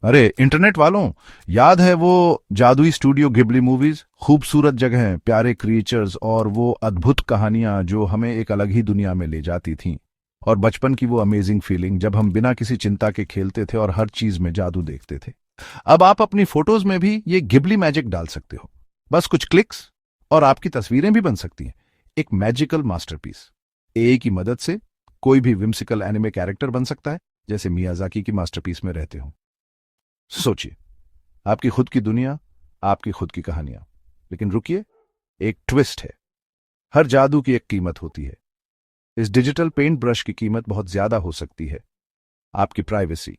अरे इंटरनेट वालों, याद है वो जादुई स्टूडियो गिबली मूवीज? खूबसूरत जगहें, प्यारे क्रिएचर्स और वो अद्भुत कहानियां जो हमें एक अलग ही दुनिया में ले जाती थीं। और बचपन की वो अमेजिंग फीलिंग जब हम बिना किसी चिंता के खेलते थे और हर चीज में जादू देखते थे। अब आप अपनी फोटोज में भी ये गिबली मैजिक डाल सकते हो। बस कुछ क्लिक्स और आपकी तस्वीरें भी बन सकती हैं। एक मैजिकल मास्टरपीस। एआई की मदद से कोई भी विम्सिकल एनिमे कैरेक्टर बन सकता है, जैसे मियाजाकी की मास्टरपीस में रहते हो। सोचिए, आपकी खुद की दुनिया, आपकी खुद की कहानियां। लेकिन रुकिए, एक ट्विस्ट है। हर जादू की एक कीमत होती है। इस डिजिटल पेंट ब्रश की कीमत बहुत ज्यादा हो सकती है। आपकी प्राइवेसी।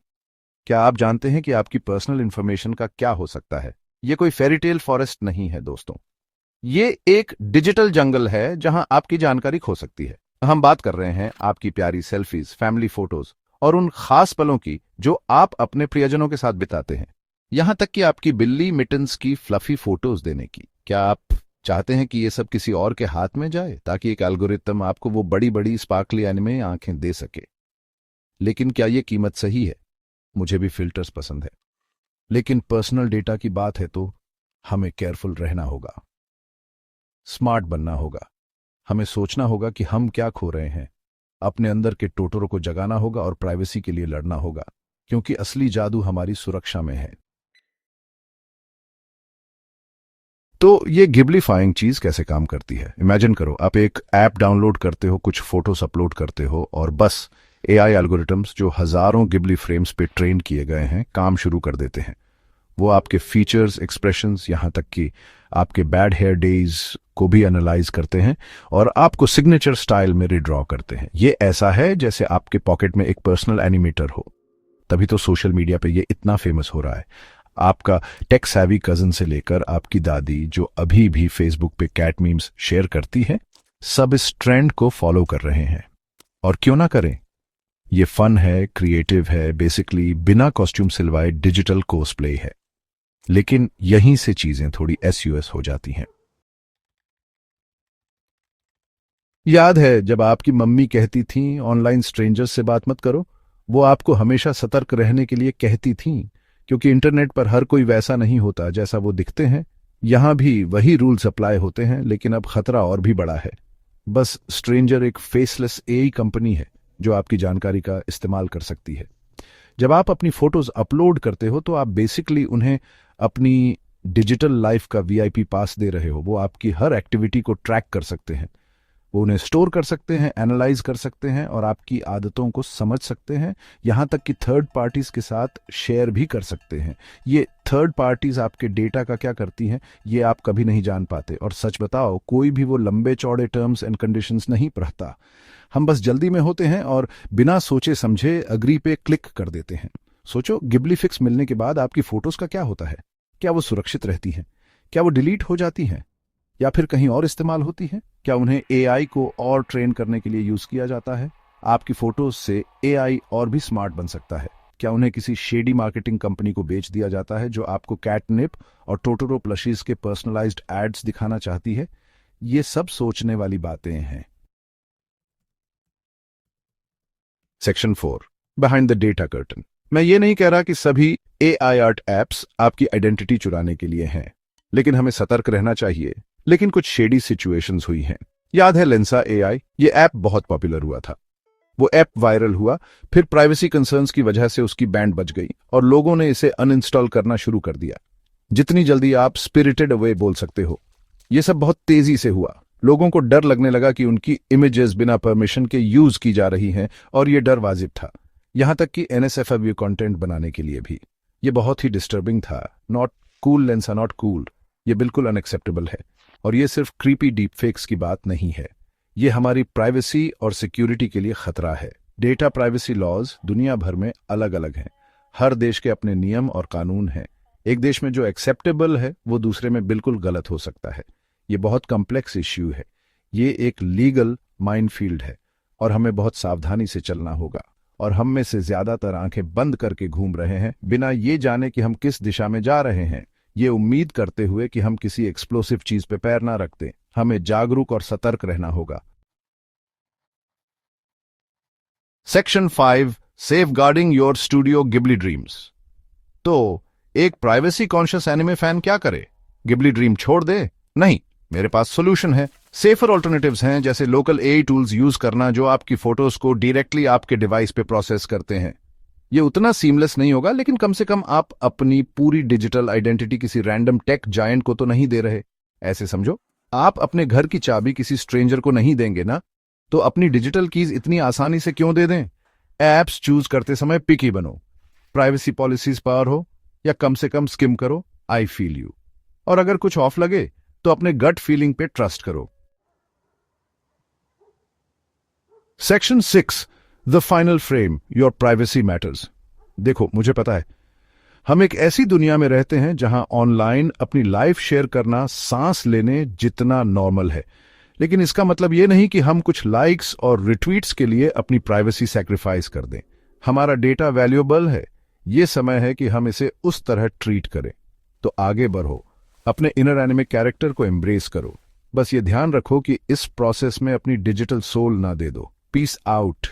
क्या आप जानते हैं कि आपकी पर्सनल इंफॉर्मेशन का क्या हो सकता है? ये कोई फेरीटेल फॉरेस्ट नहीं है दोस्तों। ये एक डिजिटल जंगल है जहां आपकी जानकारी खो सकती है। हम बात कर रहे हैं आपकी प्यारी सेल्फीज, फैमिली फोटोज और उन खास पलों की जो आप अपने प्रियजनों के साथ बिताते हैं। यहां तक कि आपकी बिल्ली मिटन्स की फ्लफी फोटोज देने की। क्या आप चाहते हैं कि ये सब किसी और के हाथ में जाए ताकि एक एल्गोरिथम आपको वो बड़ी बड़ी स्पार्कली एनिमे आंखें दे सके? लेकिन क्या ये कीमत सही है? मुझे भी फिल्टर्स पसंद है, लेकिन पर्सनल डेटा की बात है तो हमें केयरफुल रहना होगा। स्मार्ट बनना होगा। हमें सोचना होगा कि हम क्या खो रहे हैं। अपने अंदर के टोटरों को जगाना होगा और प्राइवेसी के लिए लड़ना होगा, क्योंकि असली जादू हमारी सुरक्षा में है। तो ये गिबलीफाइंग चीज कैसे काम करती है? इमेजिन करो, आप एक ऐप डाउनलोड करते हो, कुछ फोटोस अपलोड करते हो और बस एआई एल्गोरिथम्स जो हजारों गिबली फ्रेम्स पे ट्रेन किए गए हैं काम शुरू कर देते हैं। वो आपके फीचर्स, एक्सप्रेशंस, यहां तक कि आपके बैड हेयर डेज को भी एनालाइज करते हैं और आपको सिग्नेचर स्टाइल में रिड्रॉ करते हैं। ये ऐसा है जैसे आपके पॉकेट में एक पर्सनल एनिमेटर हो। तभी तो सोशल मीडिया पे ये इतना फेमस हो रहा है। आपका टेक सैवी कजन से लेकर आपकी दादी जो अभी भी फेसबुक पे कैट मीम्स शेयर करती है, सब इस ट्रेंड को फॉलो कर रहे हैं। और क्यों ना करें? ये फन है, क्रिएटिव है, बेसिकली बिना कॉस्ट्यूम सिलवाए डिजिटल कोस्प्ले है। लेकिन यहीं से चीजें थोड़ी एसयूएस हो जाती हैं। याद है जब आपकी मम्मी कहती थीं ऑनलाइन स्ट्रेंजर्स से बात मत करो? वो आपको हमेशा सतर्क रहने के लिए कहती थीं, क्योंकि इंटरनेट पर हर कोई वैसा नहीं होता जैसा वो दिखते हैं। यहां भी वही रूल्स अप्लाई होते हैं, लेकिन अब खतरा और भी बड़ा है। बस स्ट्रेंजर एक फेसलेस एआई कंपनी है जो आपकी जानकारी का इस्तेमाल कर सकती है। जब आप अपनी फोटोज अपलोड करते हो तो आप बेसिकली उन्हें अपनी डिजिटल लाइफ का वीआईपी पास दे रहे हो। वो आपकी हर एक्टिविटी को ट्रैक कर सकते हैं। वो उन्हें स्टोर कर सकते हैं, एनालाइज कर सकते हैं और आपकी आदतों को समझ सकते हैं। यहां तक कि थर्ड पार्टीज के साथ शेयर भी कर सकते हैं। ये थर्ड पार्टीज आपके डेटा का क्या करती हैं, ये आप कभी नहीं जान पाते। और सच बताओ, कोई भी वो लंबे चौड़े टर्म्स एंड कंडीशंस नहीं पढ़ता। हम बस जल्दी में होते हैं और बिना सोचे समझे अग्री पे क्लिक कर देते हैं। सोचो, गिबली फिक्स मिलने के बाद आपकी फोटोज का क्या होता है? क्या वो सुरक्षित रहती हैं? क्या वो डिलीट हो जाती हैं या फिर कहीं और इस्तेमाल होती है? क्या उन्हें एआई को और ट्रेन करने के लिए यूज किया जाता है? आपकी फोटोज से एआई और भी स्मार्ट बन सकता है। क्या उन्हें किसी शेडी मार्केटिंग कंपनी को बेच दिया जाता है जो आपको कैटनिप और टोटोरो प्लशीज के पर्सनलाइज्ड एड्स दिखाना चाहती है? ये सब सोचने वाली बातें हैं। Section 4, behind the data curtain. मैं ये नहीं कह रहा कि सभी एआई आर्ट एप्स आपकी आइडेंटिटी चुराने के लिए हैं, लेकिन हमें सतर्क रहना चाहिए। लेकिन कुछ शेडी सिचुएशंस हुई हैं। याद है लेंसा एआई? ये ऐप बहुत पॉपुलर हुआ था। वो ऐप वायरल हुआ, फिर प्राइवेसी कंसर्न्स की वजह से उसकी बैंड बज गई और लोगों ने इसे अनइंस्टॉल करना शुरू कर दिया। जितनी जल्दी आप स्पिरिटेड अवे बोल सकते हो, ये सब बहुत तेजी से हुआ। लोगों को डर लगने लगा कि उनकी इमेजेस बिना परमिशन के यूज की जा रही हैं, और ये डर वाजिब था। यहां तक कि एनएसएफडब्ल्यू कंटेंट बनाने के लिए भी। ये बहुत ही डिस्टर्बिंग था। Not cool Lensa, not cool. ये बिल्कुल अनएक्सेप्टेबल है। और ये सिर्फ क्रीपी डीप फेक्स की बात नहीं है। ये हमारी प्राइवेसी और सिक्योरिटी के लिए खतरा है। डेटा प्राइवेसी लॉज दुनिया भर में अलग अलग हैं। हर देश के अपने नियम और कानून हैं। एक देश में जो एक्सेप्टेबल है वो दूसरे में बिल्कुल गलत हो सकता है। ये बहुत कॉम्प्लेक्स इश्यू है। ये एक लीगल माइनफील्ड है और हमें बहुत सावधानी से चलना होगा। और हम में से ज्यादातर आंखें बंद करके घूम रहे हैं, बिना ये जाने कि हम किस दिशा में जा रहे हैं, ये उम्मीद करते हुए कि हम किसी एक्सप्लोसिव चीज पे पैर ना रख दें। हमें जागरूक और सतर्क रहना होगा। Section 5, safeguarding your Studio Ghibli dreams. तो एक प्राइवेसी कॉन्शियस एनिमे फैन क्या करे? गिबली ड्रीम छोड़ दे? नहीं, मेरे पास सॉल्यूशन है। सेफर ऑल्टरनेटिव्स हैं, जैसे लोकल एआई टूल्स यूज करना जो आपकी फोटोज को डायरेक्टली आपके डिवाइस पे प्रोसेस करते हैं। ये उतना सीमलेस नहीं होगा, लेकिन कम से कम आप अपनी पूरी डिजिटल आइडेंटिटी किसी रैंडम टेक जायंट को तो नहीं दे रहे। ऐसे समझो, आप अपने घर की चाबी किसी स्ट्रेंजर को नहीं देंगे ना, तो अपनी डिजिटल कीज इतनी आसानी से क्यों दे दें? एप्स चूज करते समय पिकी बनो, प्राइवेसी पॉलिसीज पार हो, या कम से कम स्किम करो आई फील यू। और अगर कुछ ऑफ लगे तो अपने गट फीलिंग पे ट्रस्ट करो। Section 6, the final frame, your privacy matters. देखो, मुझे पता है हम एक ऐसी दुनिया में रहते हैं जहां ऑनलाइन अपनी लाइफ शेयर करना सांस लेने जितना नॉर्मल है, लेकिन इसका मतलब यह नहीं कि हम कुछ लाइक्स और रिट्वीट्स के लिए अपनी प्राइवेसी सैक्रिफाइस कर दें। हमारा डेटा वैल्यूएबल है, यह समय है कि हम इसे उस तरह ट्रीट करें। तो आगे बढ़ो, अपने इनर एनिमिक कैरेक्टर को एम्ब्रेस करो। बस ये ध्यान रखो कि इस प्रोसेस में अपनी डिजिटल सोल ना दे दो। Peace out.